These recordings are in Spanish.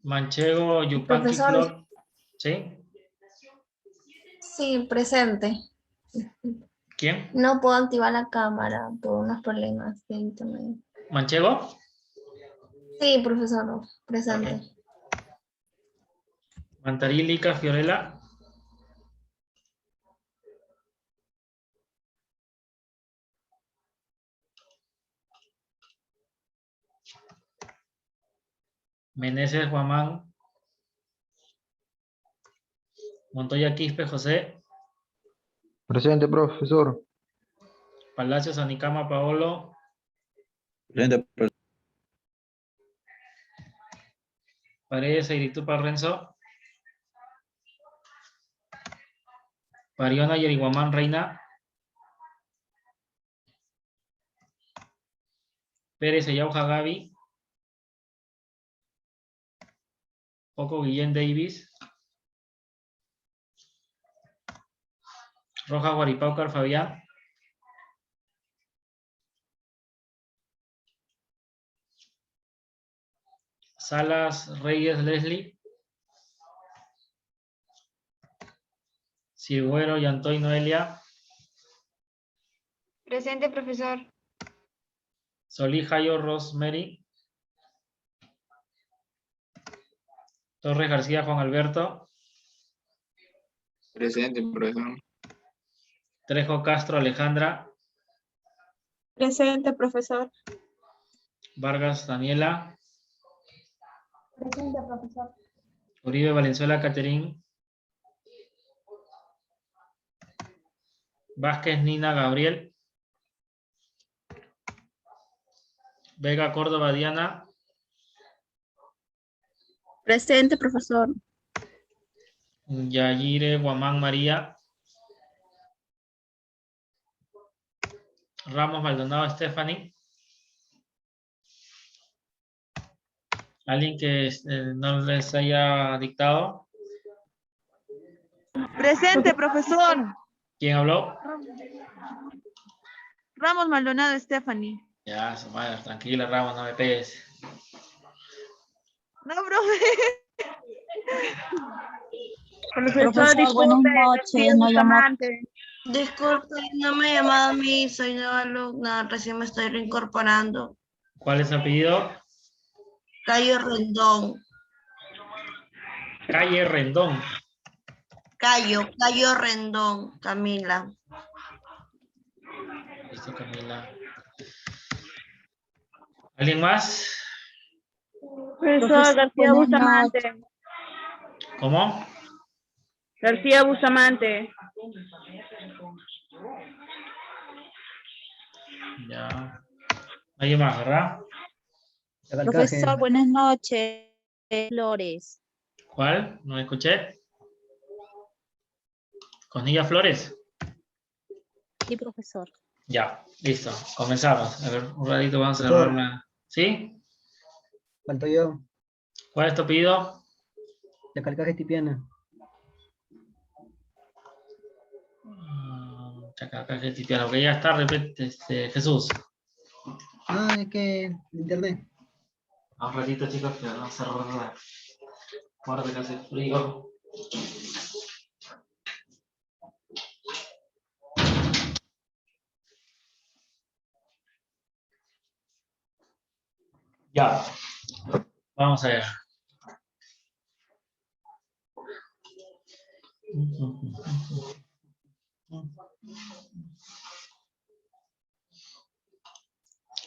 Manchego, Yupanqui, Profesor, Flor. ¿Sí? sí, presente. ¿Quién? No puedo activar la cámara por unos problemas de internet. ¿Manchego? Sí, profesor, Ok. presente. Mantarí, Lica, Fiorella. Meneses, Guamán. Montoya, Quispe, José. Presente, profesor. Palacios, Anicama, Paolo. Presente, profesor. Paredes, Airitupa, Renzo. Pariona, Yeriguamán, Reina. Pérez, Ayauja, Gaby. Poco, Guillén, Davis. Rojas, Guaripaucar, Fabián. Salas, Reyes, Leslie. Sigüero, Yantoy, Noelia. Presente, profesor. Solí, Jayo, Rosemary. Torres García, Juan Alberto. Presente, profesor. Trejo Castro, Alejandra. Presente, profesor. Vargas, Daniela. Presente, profesor. Uribe, Valenzuela, Caterín. Vázquez, Nina, Gabriel. Vega, Córdoba, Diana. Presente, profesor. Yayire, Guamán, María. Ramos, Maldonado, Stephanie. ¿Alguien que no les haya dictado? Presente, profesor. ¿Quién habló? Ramos Maldonado, Stephanie. Ya, su madre, tranquila, Ramos, no me pegues. No, profe. Profesor, buenas noches, no llamó. Disculpe, no me he llamado a mí, soy nueva alumna, recién me estoy reincorporando. ¿Cuál es su apellido? Cayo Rendón. Calle Rendón. Cayo Rendón, Camila. Listo, Camila. ¿Alguien más? Profesor García buenas Bustamante. ¿Cómo? García Bustamante. Ya. ¿Alguien más, verdad? Profesor, buenas noches. Flores. ¿Cuál? No me escuché. Conilla Flores. Sí, profesor. Ya, listo. Comenzamos. A ver, un ratito vamos a cerrar Profesor. una. ¿Sí? Falto yo. ¿Cuál es tu apellido? De Calcaje Tipiana. Chacaca, que tipiano, que ya está, repite, Jesús. Ah, es que internet. Un ratito, chicos, que vamos a cerrar la puerta que hace frío. Ya. Vamos a ver.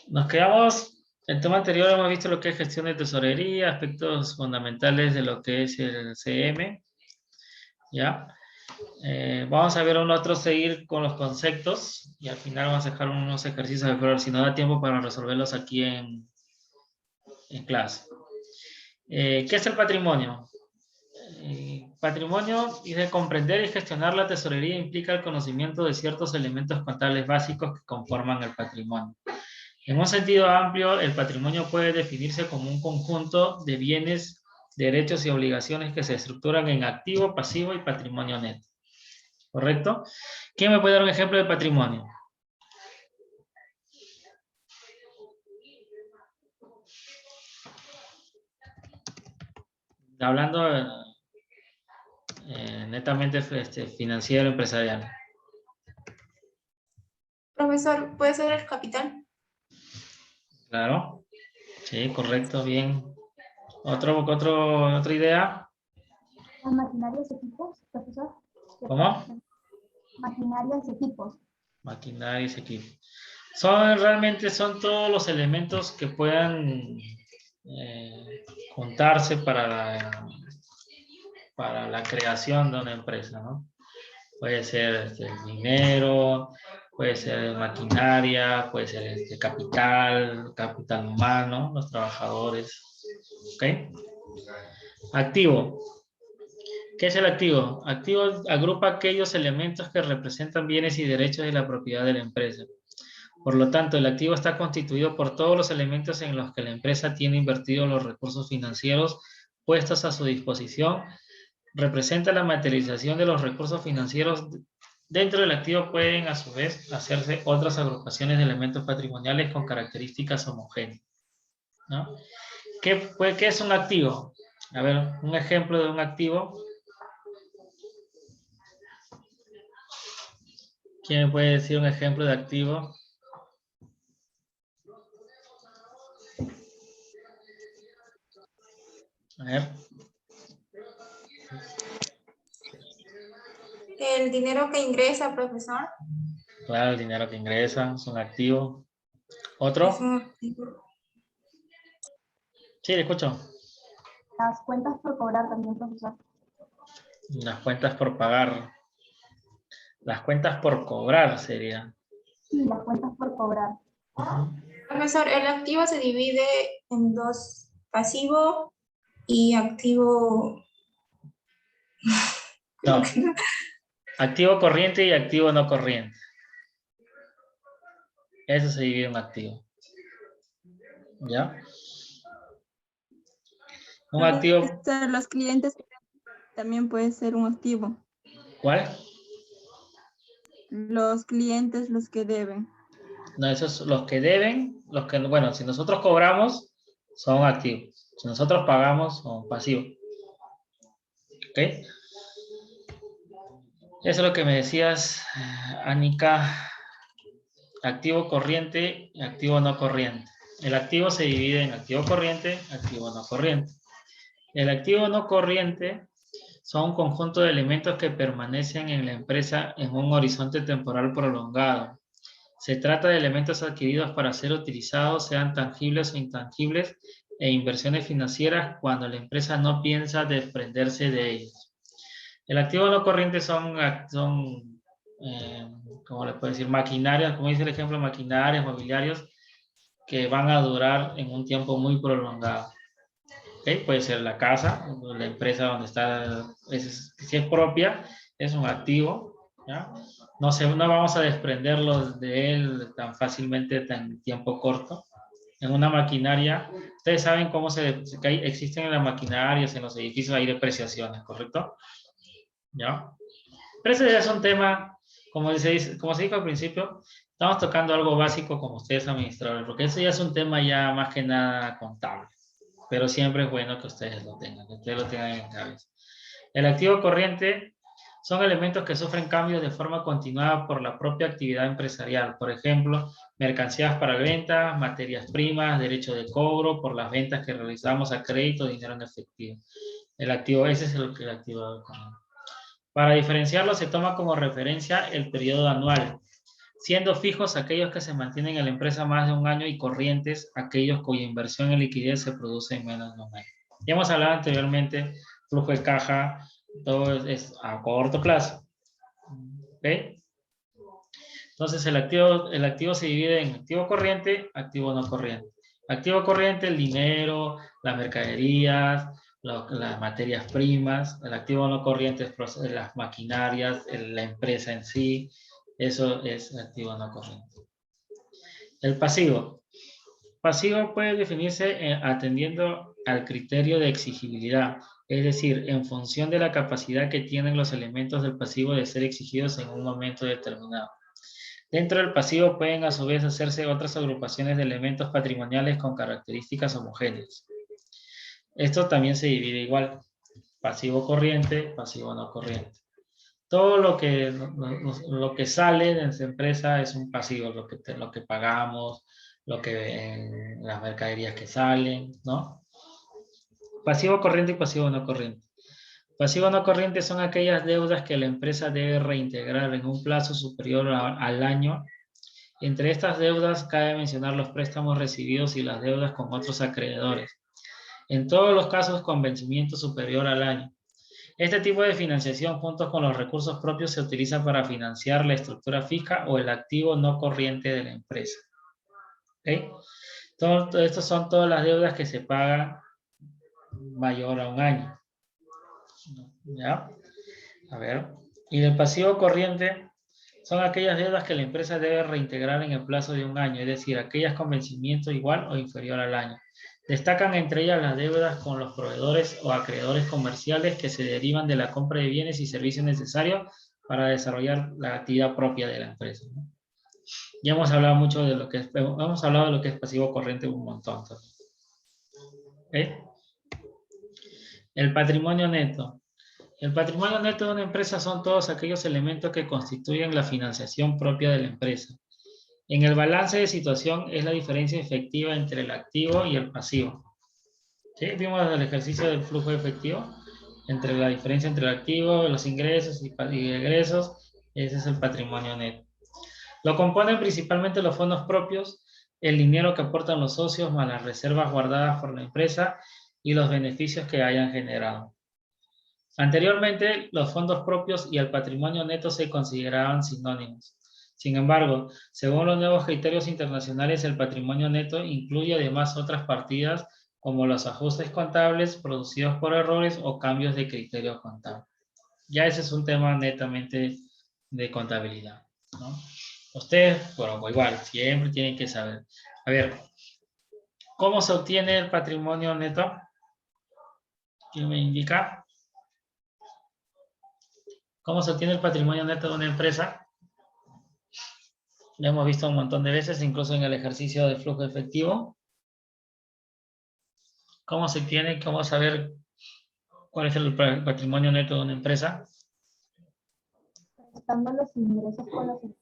Nos quedamos, en el tema anterior hemos visto lo que es gestión de tesorería, aspectos fundamentales de lo que es el CM. ¿Ya? Vamos a ver un otro seguir con los conceptos y al final vamos a dejar unos ejercicios de prueba, si no da tiempo para resolverlos aquí en clase. ¿Qué es el patrimonio? Patrimonio dice comprender y gestionar la tesorería implica el conocimiento de ciertos elementos contables básicos que conforman el patrimonio. En un sentido amplio, el patrimonio puede definirse como un conjunto de bienes, derechos y obligaciones que se estructuran en activo, pasivo y patrimonio neto. ¿Correcto? ¿Quién me puede dar un ejemplo de patrimonio? hablando netamente financiero, empresarial. Profesor, ¿puede ser el capital? Claro. Sí, correcto, bien. ¿Otra idea? Maquinarias, equipos, profesor. ¿Cómo? Maquinarias, equipos. Maquinaria y equipo. Realmente son todos los elementos que puedan juntarse para la creación de una empresa, ¿no? Puede ser el dinero, puede ser maquinaria, puede ser capital humano, los trabajadores. ¿Ok? Activo. ¿Qué es el activo? Activo agrupa aquellos elementos que representan bienes y derechos de la propiedad de la empresa. Por lo tanto, el activo está constituido por todos los elementos en los que la empresa tiene invertido los recursos financieros puestos a su disposición. Representa la materialización de los recursos financieros. Dentro del activo pueden, a su vez, hacerse otras agrupaciones de elementos patrimoniales con características homogéneas, ¿no? ¿Qué es un activo? A ver, un ejemplo de un activo. ¿Quién me puede decir un ejemplo de activo? A ver. El dinero que ingresa, profesor. Claro, el dinero que ingresa es un activo. ¿Otro? Es un activo. Sí, le escucho. Las cuentas por cobrar también, profesor. Las cuentas por pagar. Las cuentas por cobrar sería. Sí, las cuentas por cobrar. Profesor, el activo se divide en dos, pasivo y activo. No. Activo corriente y activo no corriente. Eso se divide en activo. ¿Ya? Un activo. Los clientes también puede ser un activo. ¿Cuál? Los clientes, los que deben. No, esos los que deben, bueno, si nosotros cobramos, son activos. Si nosotros pagamos, son pasivos. ¿Ok? Eso es lo que me decías, Anika. Activo corriente y activo no corriente. El activo se divide en activo corriente, activo no corriente. El activo no corriente son un conjunto de elementos que permanecen en la empresa en un horizonte temporal prolongado. Se trata de elementos adquiridos para ser utilizados, sean tangibles o intangibles, e inversiones financieras cuando la empresa no piensa desprenderse de ellos. El activo no corriente son ¿cómo le puedo decir? Maquinarias, como dice el ejemplo, maquinarias, mobiliarios, que van a durar en un tiempo muy prolongado. ¿Okay? Puede ser la casa, la empresa donde está, si es propia, es un activo, ¿ya? No vamos a desprenderlos de él tan fácilmente, en tiempo corto. En una maquinaria, ustedes saben cómo existen en las maquinarias, en los edificios, hay depreciaciones, ¿correcto? ¿Ya? Pero ese ya es un tema, como se dijo al principio, estamos tocando algo básico como ustedes administradores, porque eso ya es un tema ya más que nada contable. Pero siempre es bueno que ustedes lo tengan en cabeza. El activo corriente son elementos que sufren cambios de forma continuada por la propia actividad empresarial. Por ejemplo, mercancías para venta, materias primas, derecho de cobro por las ventas que realizamos a crédito, dinero en efectivo. Ese es el activo corriente. Para diferenciarlo se toma como referencia el periodo anual, siendo fijos aquellos que se mantienen en la empresa más de un año y corrientes aquellos cuya inversión en liquidez se produce en menos de un año. Ya hemos hablado anteriormente, flujo de caja, todo es a corto plazo. ¿Ok? Entonces el activo se divide en activo corriente, activo no corriente. Activo corriente, el dinero, las mercaderías, las materias primas. El activo no corriente es las maquinarias, la empresa en sí. Eso es activo no corriente. El pasivo. Pasivo puede definirse atendiendo al criterio de exigibilidad, es decir, en función de la capacidad que tienen los elementos del pasivo de ser exigidos en un momento determinado. Dentro del pasivo pueden a su vez hacerse otras agrupaciones de elementos patrimoniales con características homogéneas. Esto también se divide igual. pasivo corriente, pasivo no corriente. Todo lo que sale de esa empresa es un pasivo, lo que pagamos, las mercaderías que salen, ¿no? Pasivo corriente y pasivo no corriente. Pasivo no corriente son aquellas deudas que la empresa debe reintegrar en un plazo superior al año. Entre estas deudas cabe mencionar los préstamos recibidos y las deudas con otros acreedores. En todos los casos con vencimiento superior al año. Este tipo de financiación junto con los recursos propios se utiliza para financiar la estructura fija o el activo no corriente de la empresa. ¿Okay? Estas son todas las deudas que se pagan mayor a un año. ¿Ya? A ver. Y el pasivo corriente son aquellas deudas que la empresa debe reintegrar en el plazo de un año, es decir, aquellas con vencimiento igual o inferior al año. Destacan entre ellas las deudas con los proveedores o acreedores comerciales que se derivan de la compra de bienes y servicios necesarios para desarrollar la actividad propia de la empresa, ¿no? Ya hemos hablado mucho de lo que es pasivo corriente un montón también. ¿Okay? El patrimonio neto. El patrimonio neto de una empresa son todos aquellos elementos que constituyen la financiación propia de la empresa. En el balance de situación es la diferencia efectiva entre el activo y el pasivo. ¿Sí? Vimos el ejercicio del flujo efectivo, entre la diferencia entre el activo, los ingresos y egresos. Ese es el patrimonio neto. Lo componen principalmente los fondos propios, el dinero que aportan los socios, más las reservas guardadas por la empresa y los beneficios que hayan generado. Anteriormente, los fondos propios y el patrimonio neto se consideraban sinónimos. Sin embargo, según los nuevos criterios internacionales, el patrimonio neto incluye además otras partidas como los ajustes contables producidos por errores o cambios de criterio contable. Ya ese es un tema netamente de contabilidad, ¿no? Ustedes, bueno, igual, siempre tienen que saber. A ver, ¿cómo se obtiene el patrimonio neto? ¿Quién me indica? ¿Cómo se obtiene el patrimonio neto de una empresa? Lo hemos visto un montón de veces, incluso en el ejercicio de flujo efectivo. ¿Cómo se tiene? ¿Cómo saber cuál es el patrimonio neto de una empresa? Estando los ingresos con los egresos.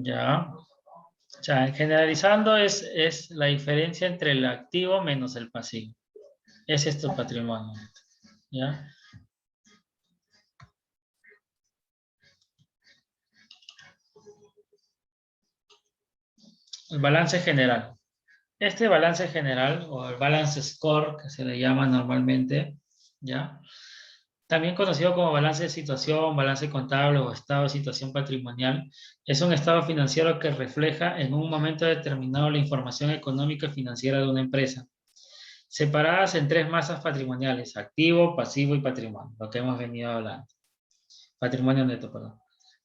Ya. O sea, generalizando es la diferencia entre el activo menos el pasivo. Ese es tu patrimonio neto. ¿Ya? El balance general. Este balance general, o el balance score, que se le llama normalmente, ¿ya? También conocido como balance de situación, balance contable o estado de situación patrimonial, es un estado financiero que refleja en un momento determinado la información económica y financiera de una empresa, separadas en tres masas patrimoniales: activo, pasivo y patrimonio, lo que hemos venido hablando. Patrimonio neto, perdón.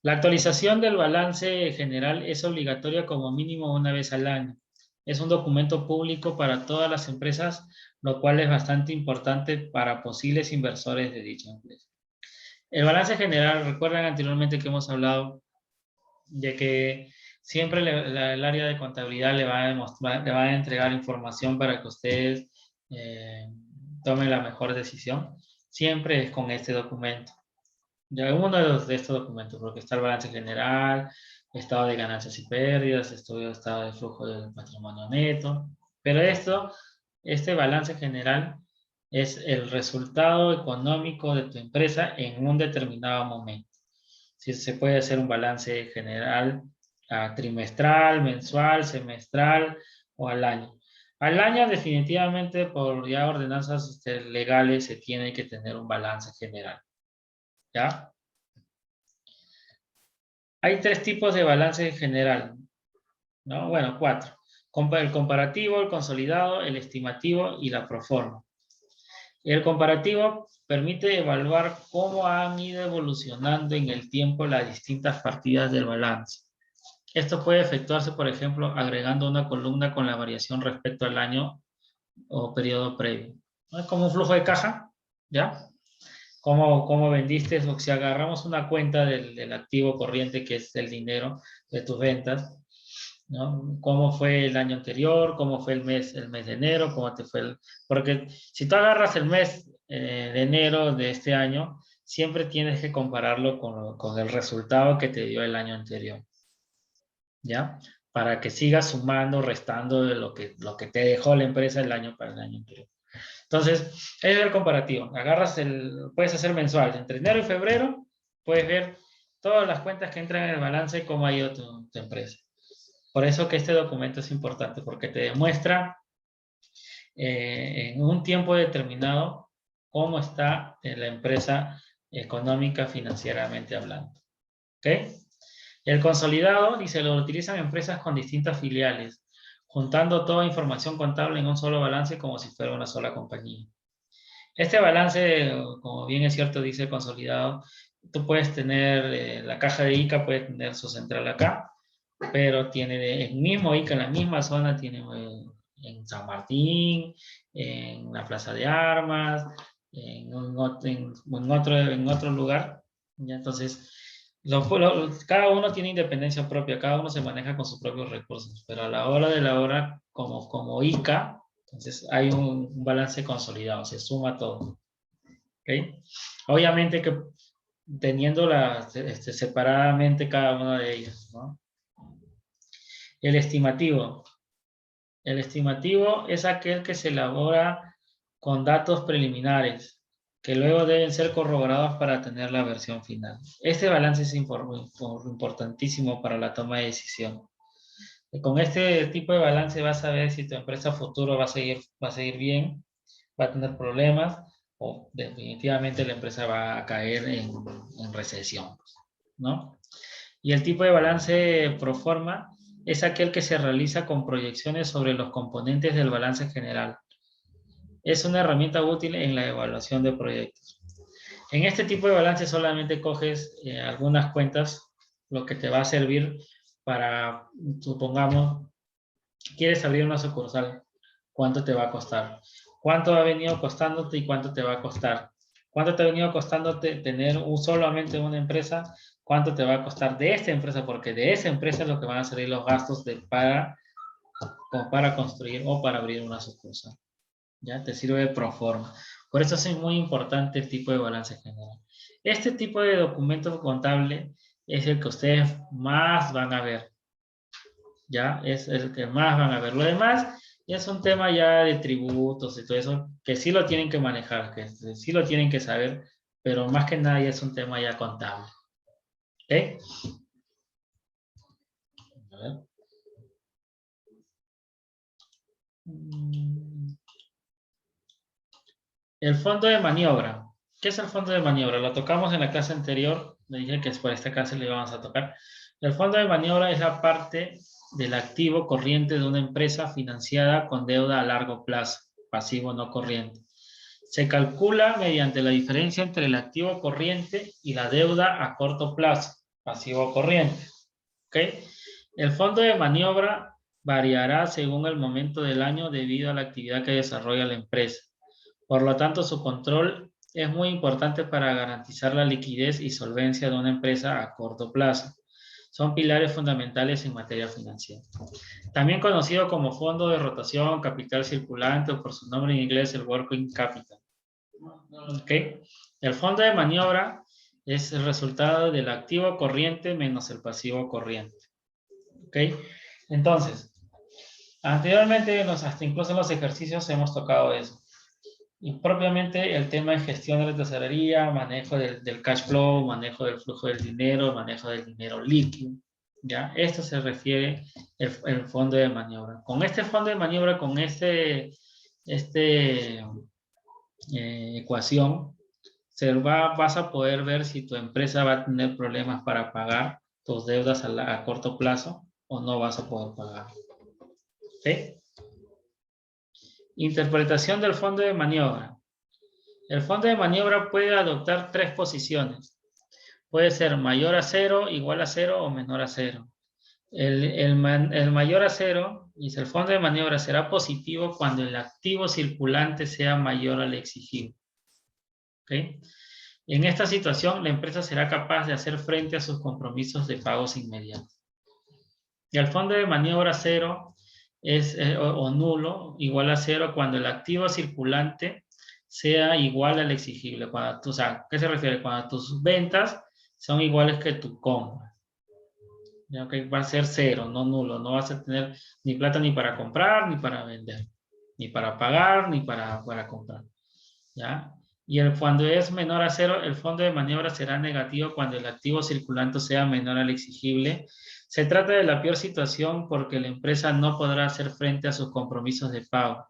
La actualización del balance general es obligatoria como mínimo una vez al año. Es un documento público para todas las empresas, lo cual es bastante importante para posibles inversores de dicha empresa. El balance general, recuerdan anteriormente que hemos hablado de que siempre el área de contabilidad le va a entregar información para que ustedes tomen la mejor decisión. Siempre es con este documento. Ya uno de estos documentos, porque está el balance general, estado de ganancias y pérdidas, estado de flujo del patrimonio neto. Pero este balance general es el resultado económico de tu empresa en un determinado momento. Si se puede hacer un balance general trimestral, mensual, semestral o al año. Al año definitivamente por ya ordenanzas legales se tiene que tener un balance general. ¿Ya? Hay tres tipos de balance general, ¿no? Bueno, cuatro. El comparativo, el consolidado, el estimativo y la proforma. El comparativo permite evaluar cómo han ido evolucionando en el tiempo las distintas partidas del balance. Esto puede efectuarse, por ejemplo, agregando una columna con la variación respecto al año o periodo previo. ¿No? Es como un flujo de caja, ¿ya? Cómo vendiste, o si agarramos una cuenta del activo corriente, que es el dinero de tus ventas, ¿no? ¿Cómo fue el año anterior? ¿Cómo fue el mes de enero? ¿Cómo te fue Porque si tú agarras el mes de enero de este año, siempre tienes que compararlo con el resultado que te dio el año anterior, ¿ya? Para que sigas sumando, restando de lo que te dejó la empresa el año para el año anterior. Entonces, es el comparativo. Puedes hacer mensual. Entre enero y febrero, puedes ver todas las cuentas que entran en el balance y cómo ha ido tu empresa. Por eso que este documento es importante, porque te demuestra en un tiempo determinado cómo está la empresa económica, financieramente hablando. ¿Ok? El consolidado, dice, lo utilizan empresas con distintas filiales, juntando toda información contable en un solo balance como si fuera una sola compañía. Este balance, como bien es cierto, dice consolidado, tú puedes tener, la caja de ICA puede tener su central acá, pero tiene el mismo ICA en la misma zona, tiene en San Martín, en la Plaza de Armas, en otro lugar. ¿Ya? Entonces, cada uno tiene independencia propia, cada uno se maneja con sus propios recursos, pero a la hora de la hora, como ICA, entonces hay un balance consolidado, se suma todo. ¿Okay? Obviamente que teniendo separadamente cada una de ellas, ¿no? El estimativo. El estimativo es aquel que se elabora con datos preliminares, que luego deben ser corroborados para tener la versión final. Este balance es importantísimo para la toma de decisión. Con este tipo de balance vas a ver si tu empresa futuro va a seguir bien, va a tener problemas, o definitivamente la empresa va a caer en recesión, ¿no? Y el tipo de balance pro forma es aquel que se realiza con proyecciones sobre los componentes del balance general. Es una herramienta útil en la evaluación de proyectos. En este tipo de balance solamente coges algunas cuentas, lo que te va a servir para, supongamos, quieres abrir una sucursal. ¿Cuánto te va a costar? ¿Cuánto ha venido costándote y cuánto te va a costar? ¿Cuánto te ha venido costándote tener solamente una empresa? ¿Cuánto te va a costar de esta empresa? Porque de esa empresa es lo que van a salir los gastos para construir o para abrir una sucursal. ¿Ya? Te sirve pro forma. Por eso es muy importante el tipo de balance general. Este tipo de documento contable es el que ustedes más van a ver. ¿Ya? Es el que más van a ver. Lo demás ya es un tema ya de tributos y todo eso, que sí lo tienen que manejar, que sí lo tienen que saber, pero más que nada ya es un tema ya contable. ¿Ok? A ver. El fondo de maniobra. ¿Qué es el fondo de maniobra? Lo tocamos en la clase anterior. Le dije que por esta clase le íbamos a tocar. El fondo de maniobra es la parte del activo corriente de una empresa financiada con deuda a largo plazo, pasivo no corriente. Se calcula mediante la diferencia entre el activo corriente y la deuda a corto plazo, pasivo corriente. ¿Ok? El fondo de maniobra variará según el momento del año debido a la actividad que desarrolla la empresa. Por lo tanto, su control es muy importante para garantizar la liquidez y solvencia de una empresa a corto plazo. Son pilares fundamentales en materia financiera. También conocido como fondo de rotación, capital circulante o por su nombre en inglés el working capital. ¿Okay? El fondo de maniobra es el resultado del activo corriente menos el pasivo corriente. ¿Ok? Entonces, anteriormente, hasta incluso en los ejercicios hemos tocado eso. Y propiamente el tema de gestión de la tesorería, manejo del cash flow, manejo del flujo del dinero, manejo del dinero líquido. ¿Ya? Esto se refiere el fondo de maniobra. Con este fondo de maniobra, con ecuación, vas a poder ver si tu empresa va a tener problemas para pagar tus deudas a corto plazo o no vas a poder pagar. ¿Sí? Interpretación del fondo de maniobra. El fondo de maniobra puede adoptar tres posiciones. Puede ser mayor a 0, igual a 0 o menor a 0. El mayor a 0, dice el fondo de maniobra será positivo cuando el activo circulante sea mayor al exigido. ¿Okay? En esta situación, la empresa será capaz de hacer frente a sus compromisos de pagos inmediatos. Y el fondo de maniobra cero es, o nulo, igual a cero cuando el activo circulante sea igual al exigible. Cuando tú, o sea, ¿qué se refiere? Cuando tus ventas son iguales que tu compra. Ya que va a ser cero, no nulo. No vas a tener ni plata ni para comprar, ni para vender. Ni para pagar, ni para comprar. ¿Ya? Y cuando es menor a cero, el fondo de maniobra será negativo cuando el activo circulante sea menor al exigible. Se trata de la peor situación porque la empresa no podrá hacer frente a sus compromisos de pago.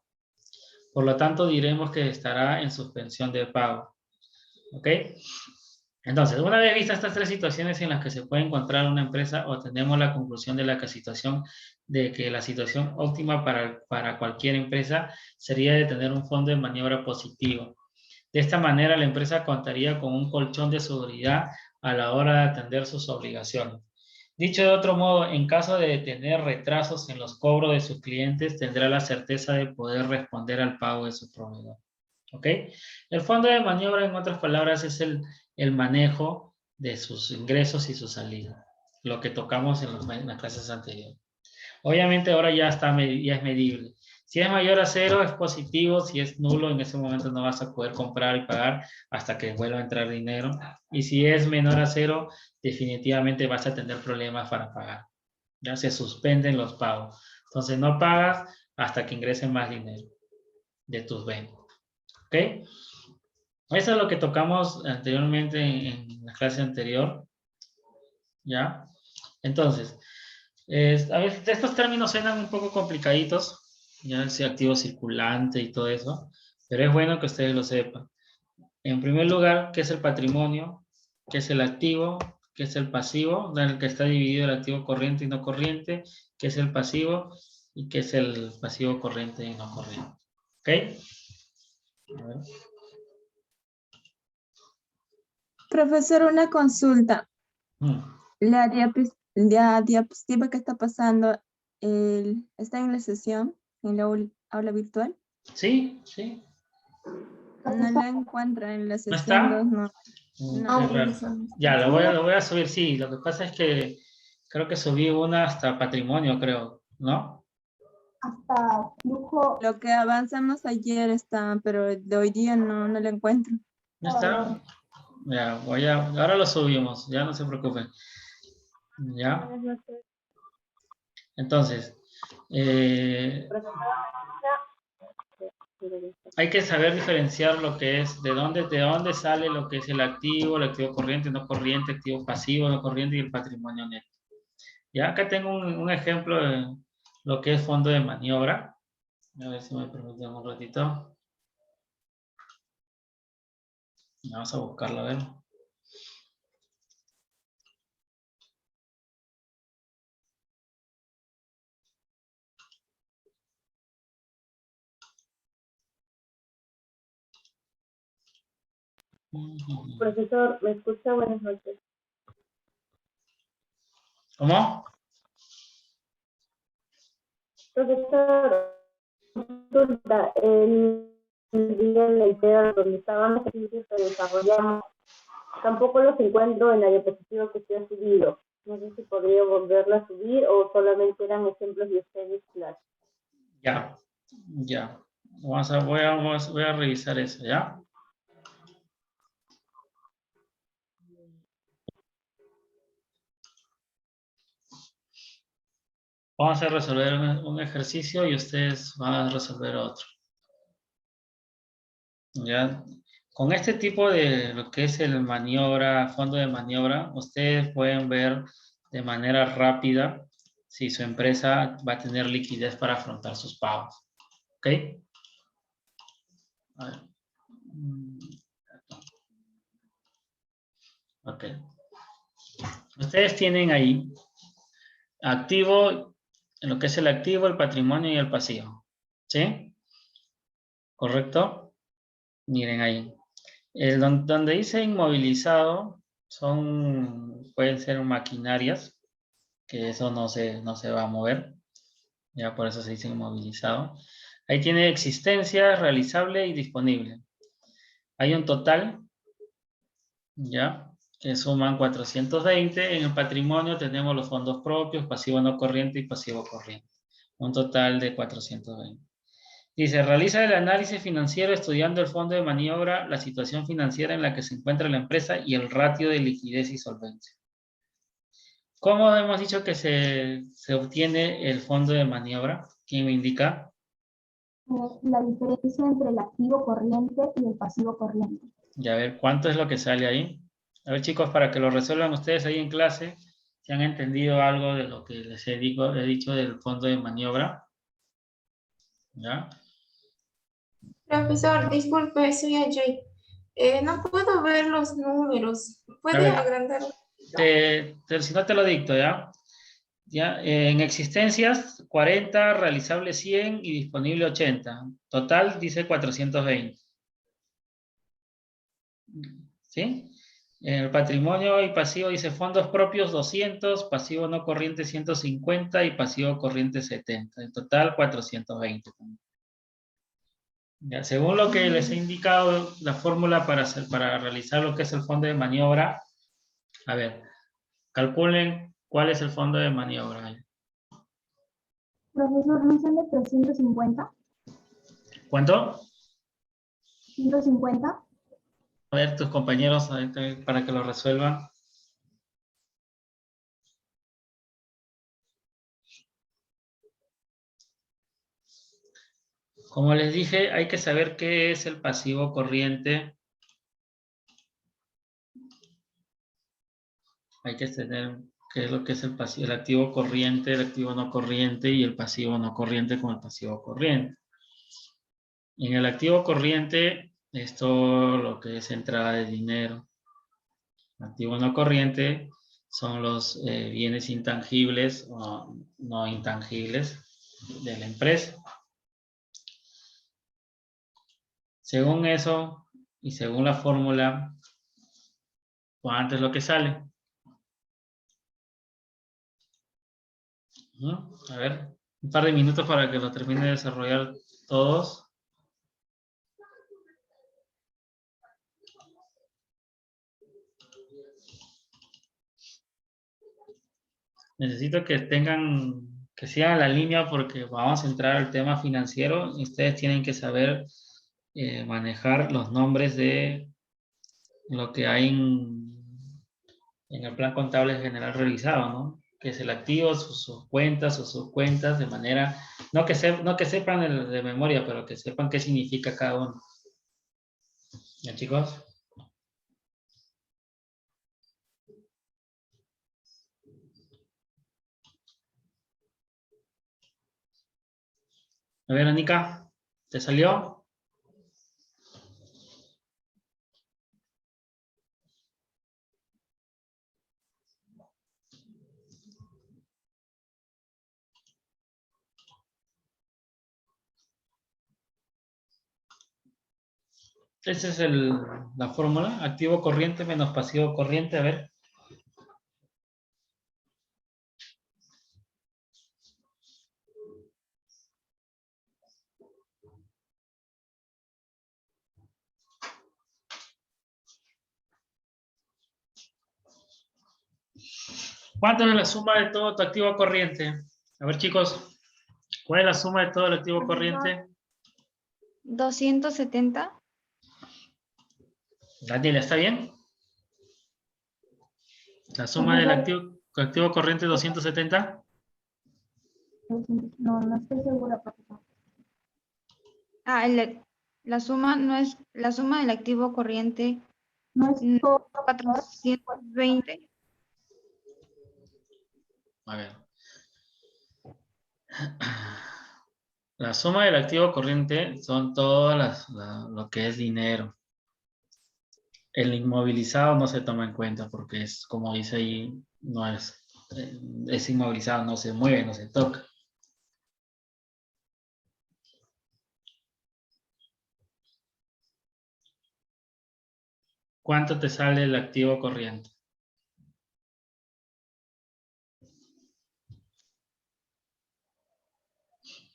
Por lo tanto, diremos que estará en suspensión de pago. ¿Ok? Entonces, una vez vistas estas tres situaciones en las que se puede encontrar una empresa, obtenemos la conclusión de que la situación óptima para cualquier empresa sería de tener un fondo de maniobra positivo. De esta manera, la empresa contaría con un colchón de seguridad a la hora de atender sus obligaciones. Dicho de otro modo, en caso de tener retrasos en los cobros de sus clientes, tendrá la certeza de poder responder al pago de su proveedor. ¿Ok? El fondo de maniobra, en otras palabras, es el manejo de sus ingresos y sus salidas. Lo que tocamos en las clases anteriores. Obviamente ahora ya es medible. Si es mayor a cero, es positivo. Si es nulo, en ese momento no vas a poder comprar y pagar hasta que vuelva a entrar dinero. Y si es menor a cero, definitivamente vas a tener problemas para pagar. Ya se suspenden los pagos. Entonces no pagas hasta que ingresen más dinero de tus ventas. ¿Ok? Eso es lo que tocamos anteriormente en la clase anterior. ¿Ya? Entonces, a veces estos términos suenan un poco complicaditos, ya ese activo circulante y todo eso, pero es bueno que ustedes lo sepan. En primer lugar, ¿qué es el patrimonio? ¿Qué es el activo? ¿Qué es el pasivo? En el que está dividido el activo corriente y no corriente. ¿Qué es el pasivo? Y qué es el pasivo corriente y no corriente. ¿Ok? A ver. Profesor, una consulta. La diapositiva que está pasando, ¿está en la sesión, en la aula virtual? Sí, sí. No la encuentro en la ¿No sesión está? 2, no. No, Qué raro. profesor. Ya, lo voy a subir, sí. Lo que pasa es que creo que subí una hasta patrimonio, creo, ¿no? Hasta flujo. Lo que avanzamos ayer está, pero de hoy día no la encuentro. ¿No está? Ya, ahora lo subimos, ya no se preocupen. Ya. Entonces, hay que saber diferenciar lo que es, de dónde sale lo que es el activo corriente, no corriente, activo pasivo, no corriente y el patrimonio neto. Ya acá tengo un ejemplo de lo que es fondo de maniobra. A ver si me permiten un ratito. Vamos a buscarlo, a ver. Profesor, ¿me escucha? Buenas noches. ¿Cómo? Profesor, consulta, el día en la idea donde estaban los ejercicios que desarrollamos, tampoco los encuentro en la diapositiva que usted ha subido. No sé si podría volverla a subir o solamente eran ejemplos de ustedes clases. Ya. Voy a revisar eso, ¿ya? Vamos a resolver un ejercicio y ustedes van a resolver otro. ¿Ya? Con este tipo de lo que es el fondo de maniobra, ustedes pueden ver de manera rápida si su empresa va a tener liquidez para afrontar sus pagos. ¿Ok? A ver. Ok. Ustedes tienen ahí activo, en lo que es el activo, el patrimonio y el pasivo. ¿Sí? ¿Correcto? Miren ahí. Donde dice inmovilizado, pueden ser maquinarias, que eso no se va a mover. Ya por eso se dice inmovilizado. Ahí tiene existencia, realizable y disponible. Hay un total, ¿ya? que suman 420. En el patrimonio tenemos los fondos propios, pasivo no corriente y pasivo corriente. Un total de 420. Dice, realiza el análisis financiero estudiando el fondo de maniobra, la situación financiera en la que se encuentra la empresa y el ratio de liquidez y solvencia. ¿Cómo hemos dicho que se obtiene el fondo de maniobra? ¿Quién me indica? La diferencia entre el activo corriente y el pasivo corriente. Y a ver, ¿cuánto es lo que sale ahí? A ver, chicos, para que lo resuelvan ustedes ahí en clase, si han entendido algo de lo que les he dicho del fondo de maniobra. ¿Ya? Profesor, disculpe, soy Ajay. No puedo ver los números. A ¿Puede ver. agrandar? Si no te lo dicto, ¿ya? ¿Ya? En existencias, 40, realizable 100 y disponible 80. Total dice 420. ¿Sí? En el patrimonio y pasivo dice fondos propios 200, pasivo no corriente 150 y pasivo corriente 70. En total 420. Ya, según lo que les he indicado, la fórmula para realizar lo que es el fondo de maniobra, a ver, calculen cuál es el fondo de maniobra. Profesor, ¿no sale 350? ¿Cuánto? 150. A ver, tus compañeros, para que lo resuelvan. Como les dije, hay que saber qué es el pasivo corriente. Hay que tener qué es lo que es el pasivo, el activo corriente, el activo no corriente y el pasivo no corriente con el pasivo corriente. En el activo corriente es todo lo que es entrada de dinero. Activo no corriente son los bienes intangibles o no intangibles de la empresa. Según eso y según la fórmula, ¿cuánto es lo que sale? A ver, un par de minutos para que lo termine de desarrollar todos. Necesito que que sigan la línea porque vamos a entrar al tema financiero y ustedes tienen que saber manejar los nombres de lo que hay en el plan contable general realizado, ¿no? Que es el activo, sus cuentas o subcuentas, de manera, no que sepan de memoria, pero que sepan qué significa cada uno. ¿Ya, chicos? A ver, Anika, ¿te salió? Esa es la fórmula, activo corriente menos pasivo corriente, a ver. ¿Cuánto es la suma de todo tu activo corriente? A ver, chicos, ¿cuál es la suma de todo el activo corriente? 270. Daniela, ¿está bien? La suma del activo corriente 270. No estoy segura, profesor. La suma no es la suma del activo corriente No es todo. 420. A ver. La suma del activo corriente son todas lo que es dinero. El inmovilizado no se toma en cuenta porque es, como dice ahí, no es inmovilizado, no se mueve, no se toca. ¿Cuánto te sale el activo corriente?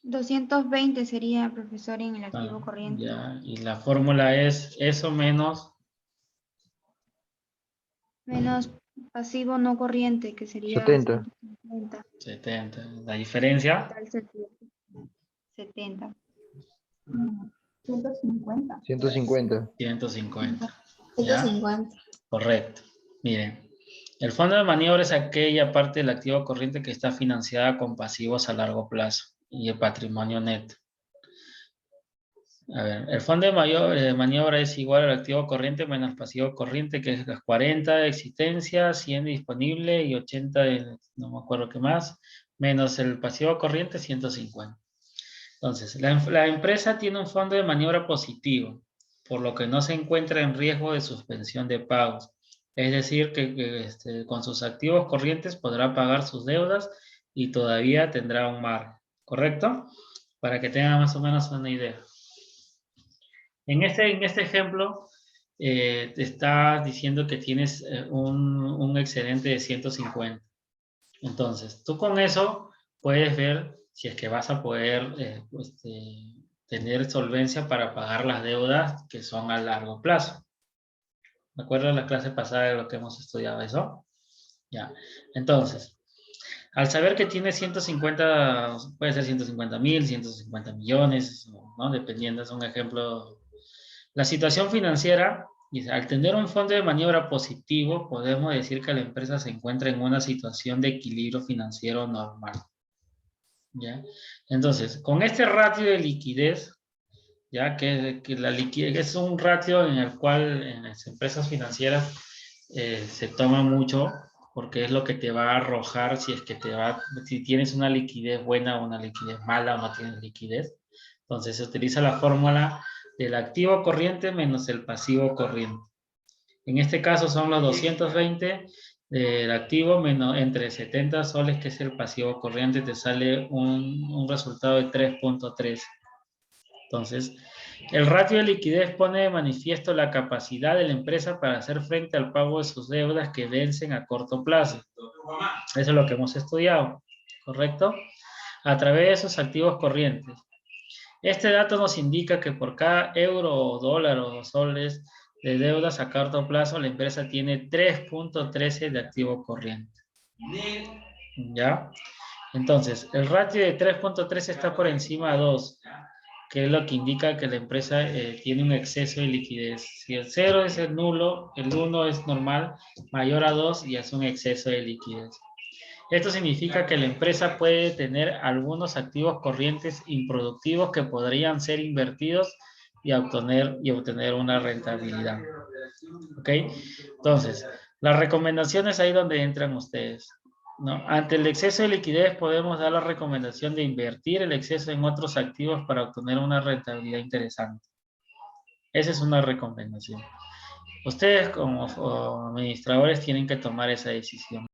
$220 sería, profesor, en el activo corriente. Ya, y la fórmula es eso menos Menos pasivo no corriente, que sería 70. 150. 70. La diferencia, Total 70. 150. 150. 150. ¿Ya? 150. Correcto. Miren, el fondo de maniobra es aquella parte del activo corriente que está financiada con pasivos a largo plazo y el patrimonio neto. A ver, el fondo de maniobra es igual al activo corriente menos pasivo corriente, que es las 40 de existencia, 100 disponible y 80 de, no me acuerdo qué más, menos el pasivo corriente, 150. Entonces, la empresa tiene un fondo de maniobra positivo, por lo que no se encuentra en riesgo de suspensión de pagos. Es decir, que con sus activos corrientes podrá pagar sus deudas y todavía tendrá un margen, ¿correcto? Para que tengan más o menos una idea. En este ejemplo, te está diciendo que tienes un excedente de 150. Entonces, tú con eso puedes ver si es que vas a poder tener solvencia para pagar las deudas que son a largo plazo. ¿Me acuerdo de la clase pasada de lo que hemos estudiado eso? Ya. Entonces, al saber que tienes 150, puede ser 150.000, 150 millones, ¿no? Dependiendo, es un ejemplo. La situación financiera, dice, al tener un fondo de maniobra positivo, podemos decir que la empresa se encuentra en una situación de equilibrio financiero normal. ¿Ya? Entonces, con este ratio de liquidez, ya que la liquidez es un ratio en el cual en las empresas financieras se toma mucho, porque es lo que te va a arrojar si tienes una liquidez buena o una liquidez mala o no tienes liquidez. Entonces se utiliza la fórmula del activo corriente menos el pasivo corriente. En este caso son los 220 del activo menos entre 70 soles, que es el pasivo corriente, te sale un resultado de 3.3. Entonces, el ratio de liquidez pone de manifiesto la capacidad de la empresa para hacer frente al pago de sus deudas que vencen a corto plazo. Eso es lo que hemos estudiado, ¿correcto? A través de esos activos corrientes. Este dato nos indica que por cada euro o dólar o soles de deudas a corto plazo, la empresa tiene 3.13 de activo corriente. ¿Ya? Entonces, el ratio de 3.13 está por encima de 2, que es lo que indica que la empresa tiene un exceso de liquidez. Si el 0 es el nulo, el 1 es normal, mayor a 2 ya es un exceso de liquidez. Esto significa que la empresa puede tener algunos activos corrientes improductivos que podrían ser invertidos y obtener una rentabilidad. ¿Ok? Entonces, las recomendaciones ahí donde entran ustedes, ¿no? Ante el exceso de liquidez podemos dar la recomendación de invertir el exceso en otros activos para obtener una rentabilidad interesante. Esa es una recomendación. Ustedes como administradores tienen que tomar esa decisión.